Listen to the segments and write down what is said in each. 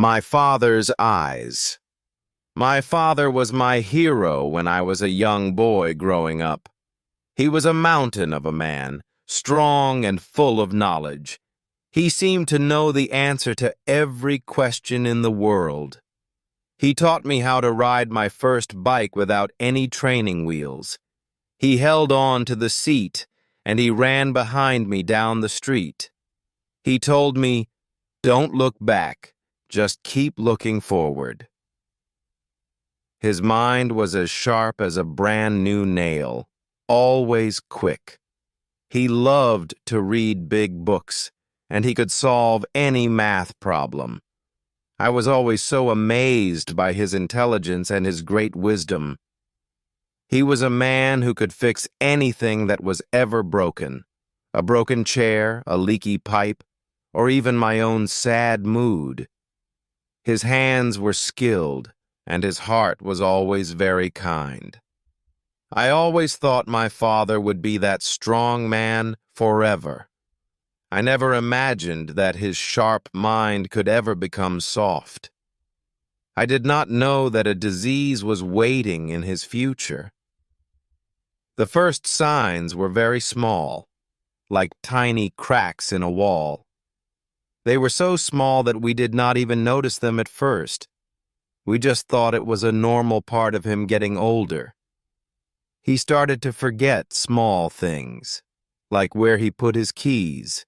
My father's eyes. My father was my hero when I was a young boy growing up. He was a mountain of a man, strong and full of knowledge. He seemed to know the answer to every question in the world. He taught me how to ride my first bike without any training wheels. He held on to the seat, and he ran behind me down the street. He told me, "Don't look back. Just keep looking forward." His mind was as sharp as a brand new nail, always quick. He loved to read big books, and he could solve any math problem. I was always so amazed by his intelligence and his great wisdom. He was a man who could fix anything that was ever broken. A broken chair, a leaky pipe, or even my own sad mood. His hands were skilled, and his heart was always very kind. I always thought my father would be that strong man forever. I never imagined that his sharp mind could ever become soft. I did not know that a disease was waiting in his future. The first signs were very small, like tiny cracks in a wall. They were so small that we did not even notice them at first. We just thought it was a normal part of him getting older. He started to forget small things, like where he put his keys.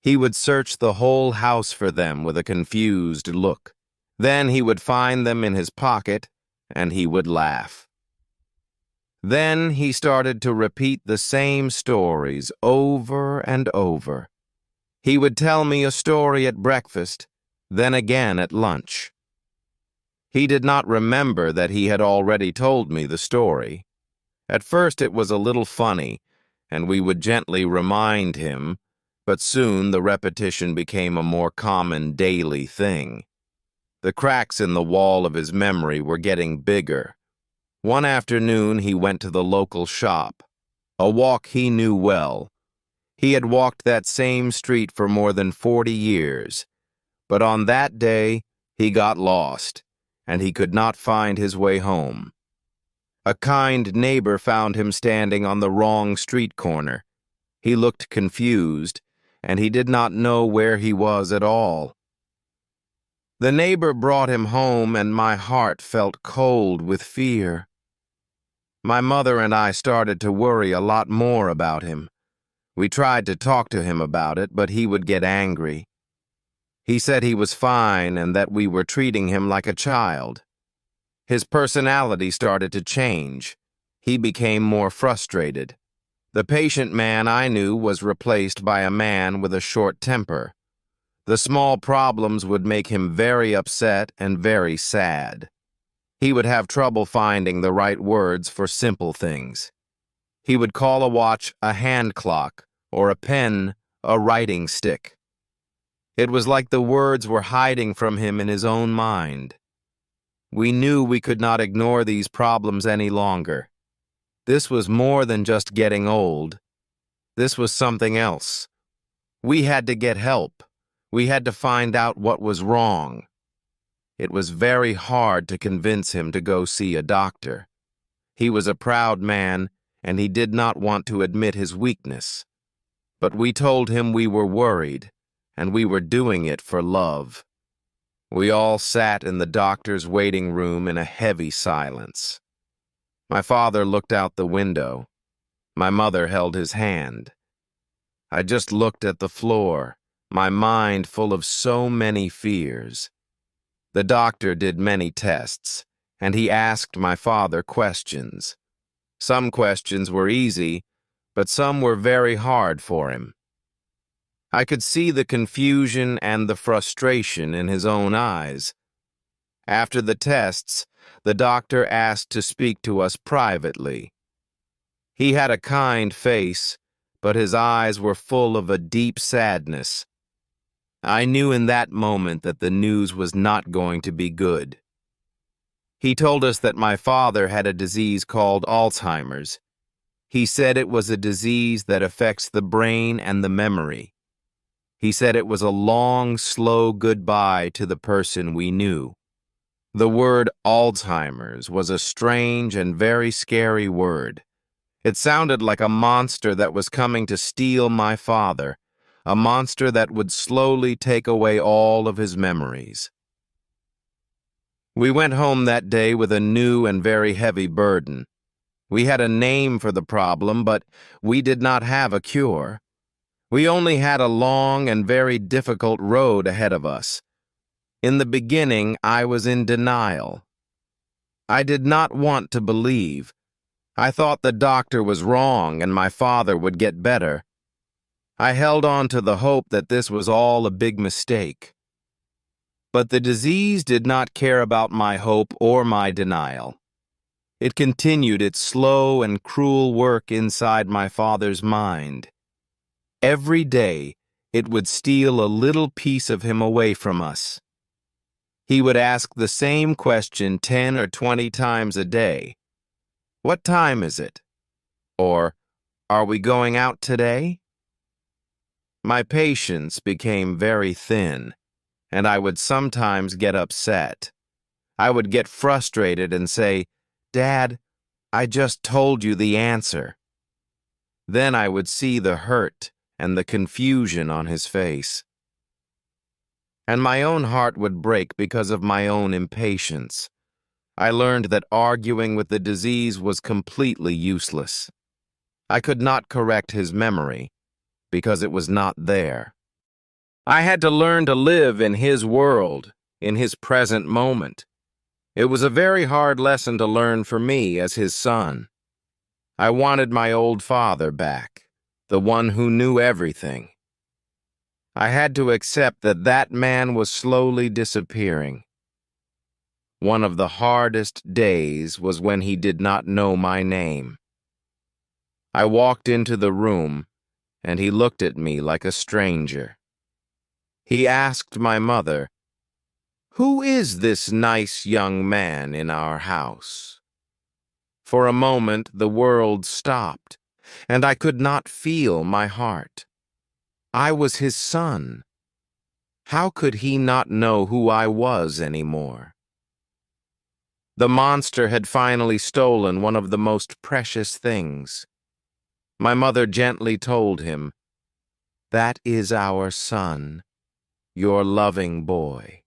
He would search the whole house for them with a confused look. Then he would find them in his pocket, and he would laugh. Then he started to repeat the same stories over and over. He would tell me a story at breakfast, then again at lunch. He did not remember that he had already told me the story. At first it was a little funny, and we would gently remind him, but soon the repetition became a more common daily thing. The cracks in the wall of his memory were getting bigger. One afternoon he went to the local shop, a walk he knew well. He had walked that same street for more than 40 years, but on that day he got lost, and he could not find his way home. A kind neighbor found him standing on the wrong street corner. He looked confused, and he did not know where he was at all. The neighbor brought him home, and my heart felt cold with fear. My mother and I started to worry a lot more about him. We tried to talk to him about it, but he would get angry. He said he was fine and that we were treating him like a child. His personality started to change. He became more frustrated. The patient man I knew was replaced by a man with a short temper. The small problems would make him very upset and very sad. He would have trouble finding the right words for simple things. He would call a watch a hand clock, or a pen a writing stick. It was like the words were hiding from him in his own mind. We knew we could not ignore these problems any longer. This was more than just getting old. This was something else. We had to get help. We had to find out what was wrong. It was very hard to convince him to go see a doctor. He was a proud man, and he did not want to admit his weakness. But we told him we were worried, and we were doing it for love. We all sat in the doctor's waiting room in a heavy silence. My father looked out the window. My mother held his hand. I just looked at the floor, my mind full of so many fears. The doctor did many tests, and he asked my father questions. Some questions were easy, but some were very hard for him. I could see the confusion and the frustration in his own eyes. After the tests, the doctor asked to speak to us privately. He had a kind face, but his eyes were full of a deep sadness. I knew in that moment that the news was not going to be good. He told us that my father had a disease called. He said it was a disease that affects the brain and the memory. He said it was a long, slow goodbye to the person we knew. The word Alzheimer's was a strange and very scary word. It sounded like a monster that was coming to steal my father, a monster that would slowly take away all of his memories. We went home that day with a new and very heavy burden. We had a name for the problem, but we did not have a cure. We only had a long and very difficult road ahead of us. In the beginning, I was in denial. I did not want to believe. I thought the doctor was wrong and my father would get better. I held on to the hope that this was all a big mistake. But the disease did not care about my hope or my denial. It continued its slow and cruel work inside my father's mind. Every day, it would steal a little piece of him away from us. He would ask the same question 10 or 20 times a day. What time is it? Or, are we going out today? My patience became very thin, and I would sometimes get upset. I would get frustrated and say, "Dad, I just told you the answer." Then I would see the hurt and the confusion on his face. And my own heart would break because of my own impatience. I learned that arguing with the disease was completely useless. I could not correct his memory because it was not there. I had to learn to live in his world, in his present moment. It was a very hard lesson to learn for me as his son. I wanted my old father back, the one who knew everything. I had to accept that that man was slowly disappearing. One of the hardest days was when he did not know my name. I walked into the room, and he looked at me like a stranger. He asked my mother, "Who is this nice young man in our house?" For a moment, the world stopped, and I could not feel my heart. I was his son. How could he not know who I was anymore? The monster had finally stolen one of the most precious things. My mother gently told him, "That is our son, your loving boy."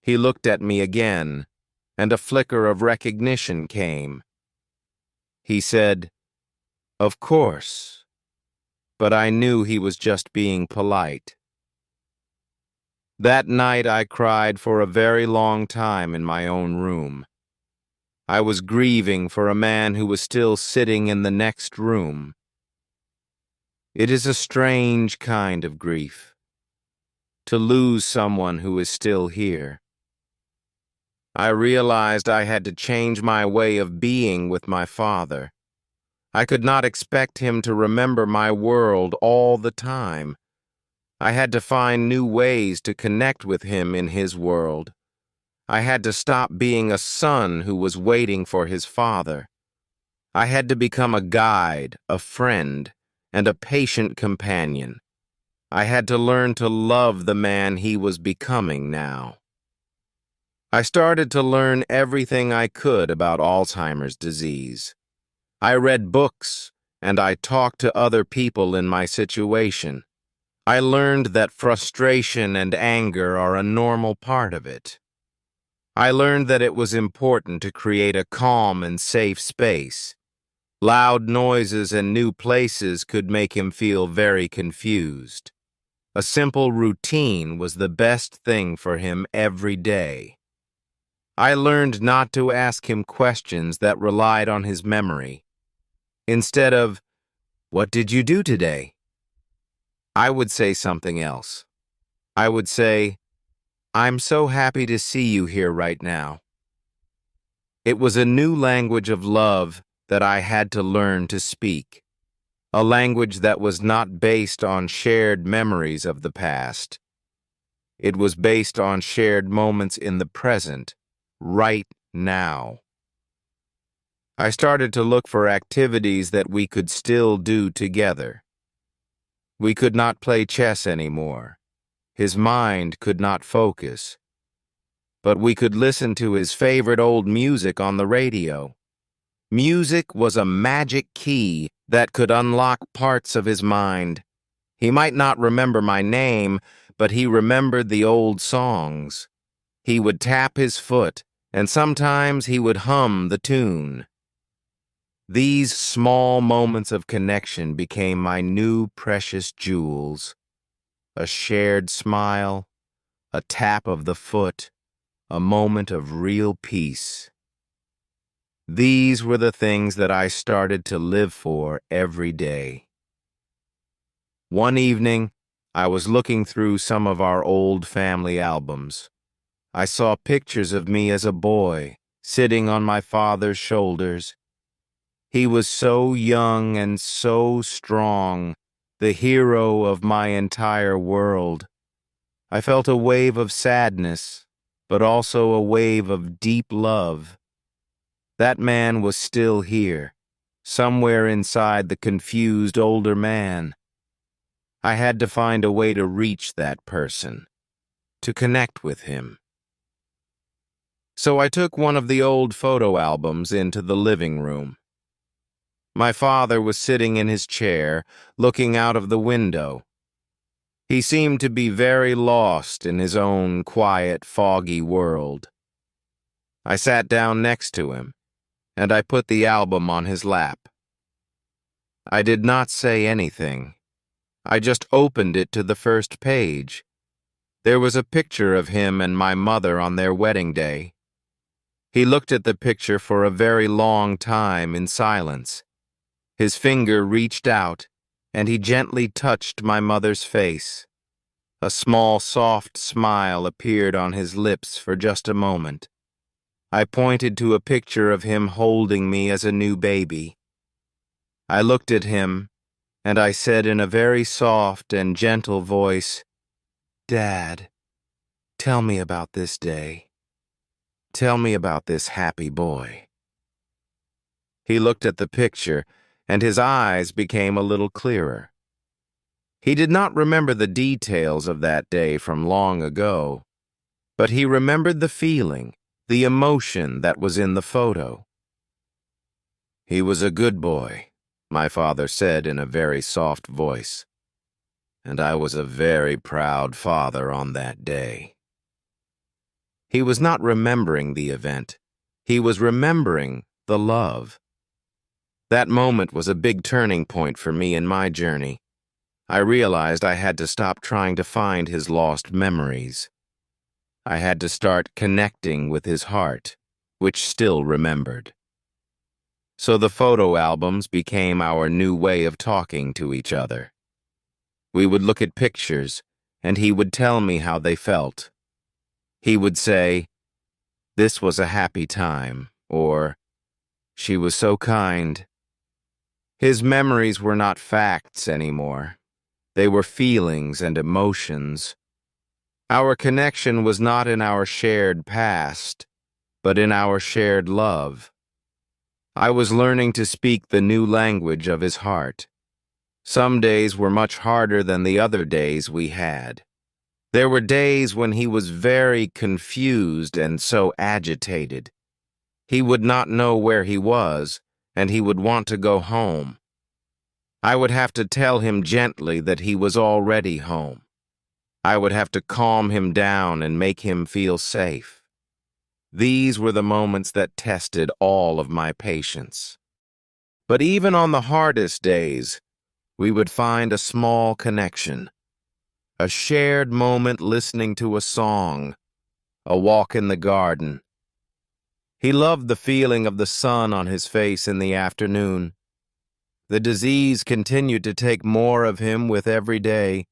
He looked at me again, and a flicker of recognition came. He said, "Of course," but I knew he was just being polite. That night I cried for a very long time in my own room. I was grieving for a man who was still sitting in the next room. It is a strange kind of grief, to lose someone who is still here. I realized I had to change my way of being with my father. I could not expect him to remember my world all the time. I had to find new ways to connect with him in his world. I had to stop being a son who was waiting for his father. I had to become a guide, a friend, and a patient companion. I had to learn to love the man he was becoming now. I started to learn everything I could about Alzheimer's disease. I read books, and I talked to other people in my situation. I learned that frustration and anger are a normal part of it. I learned that it was important to create a calm and safe space. Loud noises and new places could make him feel very confused. A simple routine was the best thing for him every day. I learned not to ask him questions that relied on his memory. Instead of, "What did you do today?" I would say something else. I would say, "I'm so happy to see you here right now." It was a new language of love that I had to learn to speak, a language that was not based on shared memories of the past. It was based on shared moments in the present, right now. I started to look for activities that we could still do together. We could not play chess anymore. His mind could not focus. But we could listen to his favorite old music on the radio. Music was a magic key that could unlock parts of his mind. He might not remember my name, but he remembered the old songs. He would tap his foot, and sometimes he would hum the tune. These small moments of connection became my new precious jewels. A shared smile, a tap of the foot, a moment of real peace. These were the things that I started to live for every day. One evening, I was looking through some of our old family albums. I saw pictures of me as a boy, sitting on my father's shoulders. He was so young and so strong, the hero of my entire world. I felt a wave of sadness, but also a wave of deep love. That man was still here, somewhere inside the confused older man. I had to find a way to reach that person, to connect with him. So I took one of the old photo albums into the living room. My father was sitting in his chair, looking out of the window. He seemed to be very lost in his own quiet, foggy world. I sat down next to him, and I put the album on his lap. I did not say anything. I just opened it to the first page. There was a picture of him and my mother on their wedding day. He looked at the picture for a very long time in silence. His finger reached out, and he gently touched my mother's face. A small, soft smile appeared on his lips for just a moment. I pointed to a picture of him holding me as a new baby. I looked at him, and I said in a very soft and gentle voice, "Dad, tell me about this day. Tell me about this happy boy." He looked at the picture, and his eyes became a little clearer. He did not remember the details of that day from long ago, but he remembered the feeling, the emotion that was in the photo. "He was a good boy," my father said in a very soft voice, "and I was a very proud father on that day." He was not remembering the event. He was remembering the love. That moment was a big turning point for me in my journey. I realized I had to stop trying to find his lost memories. I had to start connecting with his heart, which still remembered. So the photo albums became our new way of talking to each other. We would look at pictures, and he would tell me how they felt. He would say, "This was a happy time," or, "She was so kind." His memories were not facts anymore. They were feelings and emotions. Our connection was not in our shared past, but in our shared love. I was learning to speak the new language of his heart. Some days were much harder than the other days we had. There were days when he was very confused and so agitated. He would not know where he was, and he would want to go home. I would have to tell him gently that he was already home. I would have to calm him down and make him feel safe. These were the moments that tested all of my patience. But even on the hardest days, we would find a small connection. A shared moment listening to a song, a walk in the garden. He loved the feeling of the sun on his face in the afternoon. The disease continued to take more of him with every day.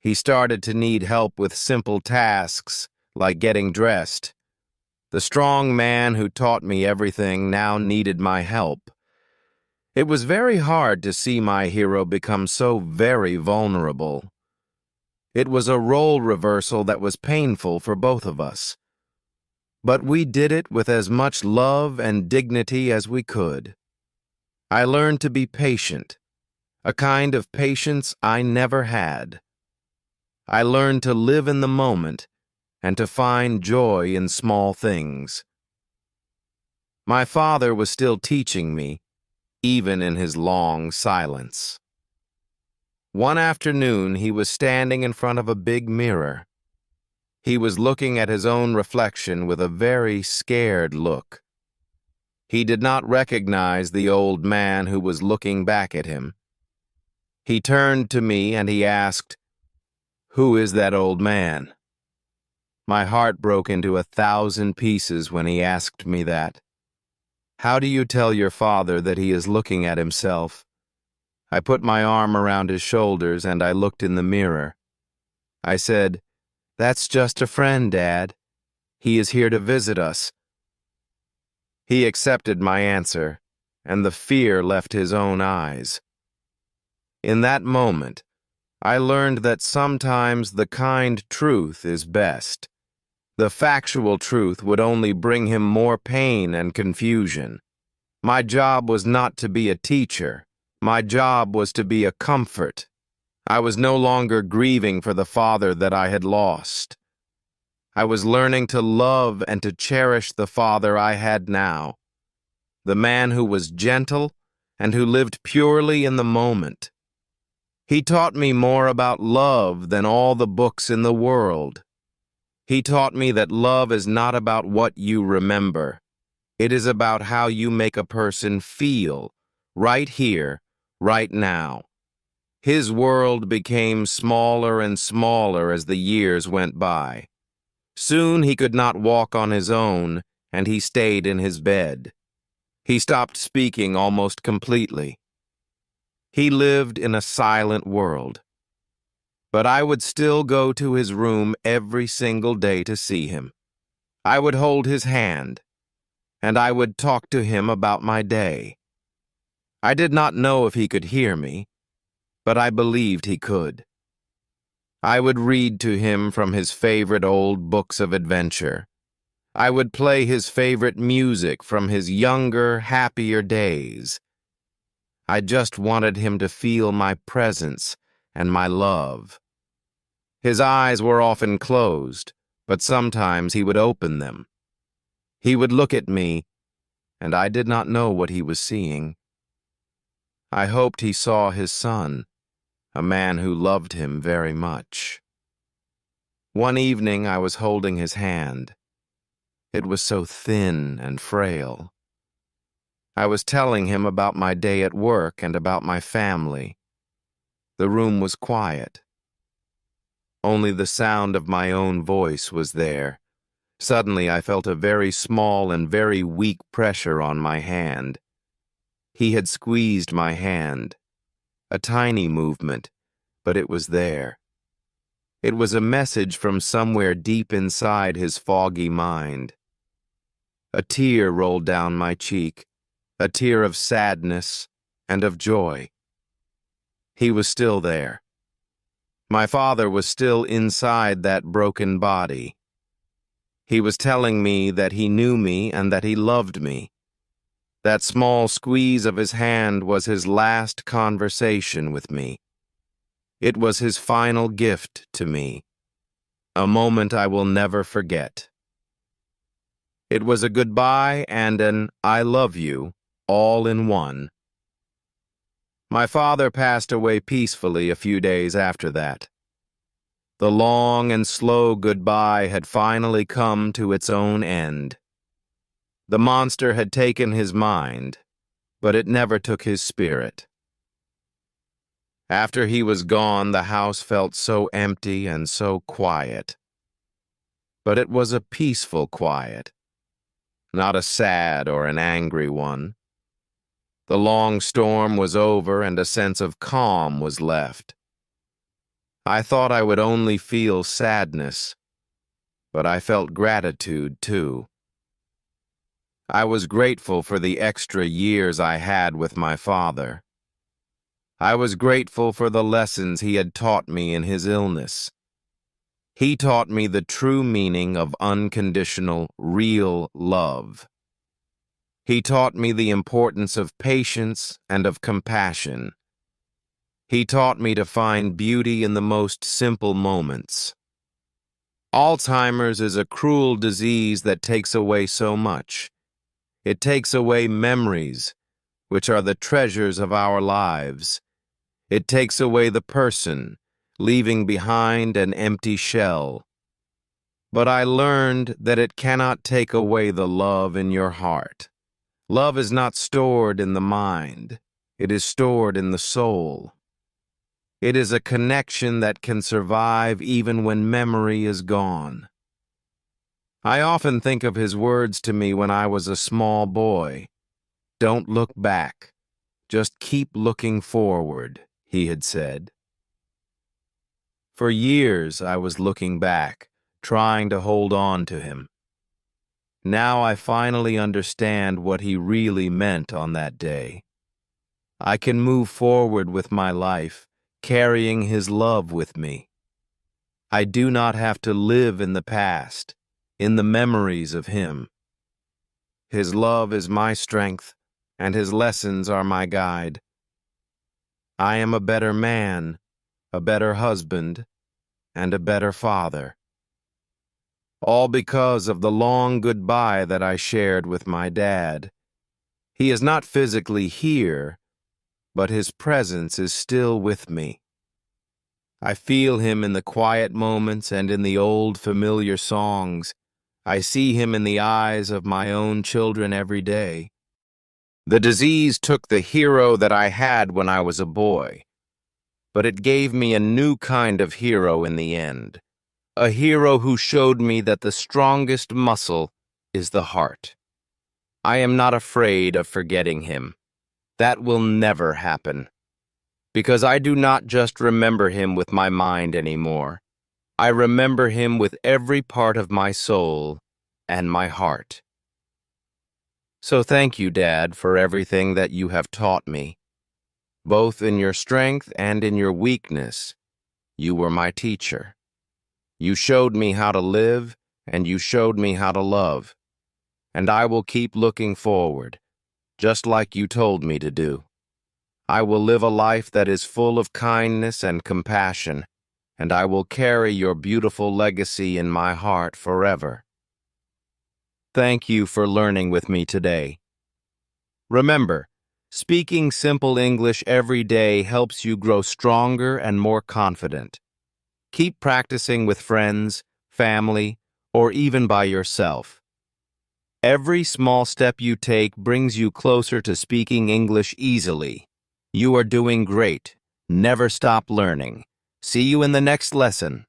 He started to need help with simple tasks, like getting dressed. The strong man who taught me everything now needed my help. It was very hard to see my hero become so very vulnerable. It was a role reversal that was painful for both of us. But we did it with as much love and dignity as we could. I learned to be patient. a kind of patience I never had. I learned to live in the moment and to find joy in small things. My father was still teaching me, even in his long silence. One afternoon, he was standing in front of a big mirror. He was looking at his own reflection with a very scared look. He did not recognize the old man who was looking back at him. He turned to me and he asked, "Who is that old man?" My heart broke into 1,000 pieces when he asked me that. How do you tell your father that he is looking at himself? I put my arm around his shoulders and I looked in the mirror. I said, "That's just a friend, Dad. He is here to visit us." He accepted my answer, and the fear left his own eyes. In that moment, I learned that sometimes the kind truth is best. The factual truth would only bring him more pain and confusion. My job was not to be a teacher. My job was to be a comfort. I was no longer grieving for the father that I had lost. I was learning to love and to cherish the father I had now, the man who was gentle and who lived purely in the moment. He taught me more about love than all the books in the world. He taught me that love is not about what you remember. It is about how you make a person feel, right here, right now. His world became smaller and smaller as the years went by. Soon he could not walk on his own, and he stayed in his bed. He stopped speaking almost completely. He lived in a silent world. But I would still go to his room every single day to see him. I would hold his hand, and I would talk to him about my day. I did not know if he could hear me, but I believed he could. I would read to him from his favorite old books of adventure. I would play his favorite music from his younger, happier days. I just wanted him to feel my presence and my love. His eyes were often closed, but sometimes he would open them. He would look at me, and I did not know what he was seeing. I hoped he saw his son, a man who loved him very much. One evening I was holding his hand. It was so thin and frail. I was telling him about my day at work and about my family. The room was quiet. Only the sound of my own voice was there. Suddenly I felt a very small and very weak pressure on my hand. He had squeezed my hand. A tiny movement, but it was there. It was a message from somewhere deep inside his foggy mind. A tear rolled down my cheek, a tear of sadness and of joy. He was still there. My father was still inside that broken body. He was telling me that he knew me and that he loved me. That small squeeze of his hand was his last conversation with me. It was his final gift to me, a moment I will never forget. It was a goodbye and an "I love you" all in one. My father passed away peacefully a few days after that. The long and slow goodbye had finally come to its own end. The monster had taken his mind, but it never took his spirit. After he was gone, the house felt so empty and so quiet. But it was a peaceful quiet, not a sad or an angry one. The long storm was over and a sense of calm was left. I thought I would only feel sadness, but I felt gratitude too. I was grateful for the extra years I had with my father. I was grateful for the lessons he had taught me in his illness. He taught me the true meaning of unconditional, real love. He taught me the importance of patience and of compassion. He taught me to find beauty in the most simple moments. Alzheimer's is a cruel disease that takes away so much. It takes away memories, which are the treasures of our lives. It takes away the person, leaving behind an empty shell. But I learned that it cannot take away the love in your heart. Love is not stored in the mind. It is stored in the soul. It is a connection that can survive even when memory is gone. I often think of his words to me when I was a small boy. "Don't look back. Just keep looking forward," he had said. For years I was looking back, trying to hold on to him. Now I finally understand what he really meant on that day. I can move forward with my life, carrying his love with me. I do not have to live in the past, in the memories of him. His love is my strength, and his lessons are my guide. I am a better man, a better husband, and a better father. All because of the long goodbye that I shared with my dad. He is not physically here, but his presence is still with me. I feel him in the quiet moments and in the old familiar songs. I see him in the eyes of my own children every day. The disease took the hero that I had when I was a boy, but it gave me a new kind of hero in the end. A hero who showed me that the strongest muscle is the heart. I am not afraid of forgetting him. That will never happen. Because I do not just remember him with my mind anymore. I remember him with every part of my soul and my heart. So thank you, Dad, for everything that you have taught me. Both in your strength and in your weakness, you were my teacher. You showed me how to live, and you showed me how to love. And I will keep looking forward, just like you told me to do. I will live a life that is full of kindness and compassion, and I will carry your beautiful legacy in my heart forever. Thank you for learning with me today. Remember, speaking simple English every day helps you grow stronger and more confident. Keep practicing with friends, family, or even by yourself. Every small step you take brings you closer to speaking English easily. You are doing great. Never stop learning. See you in the next lesson.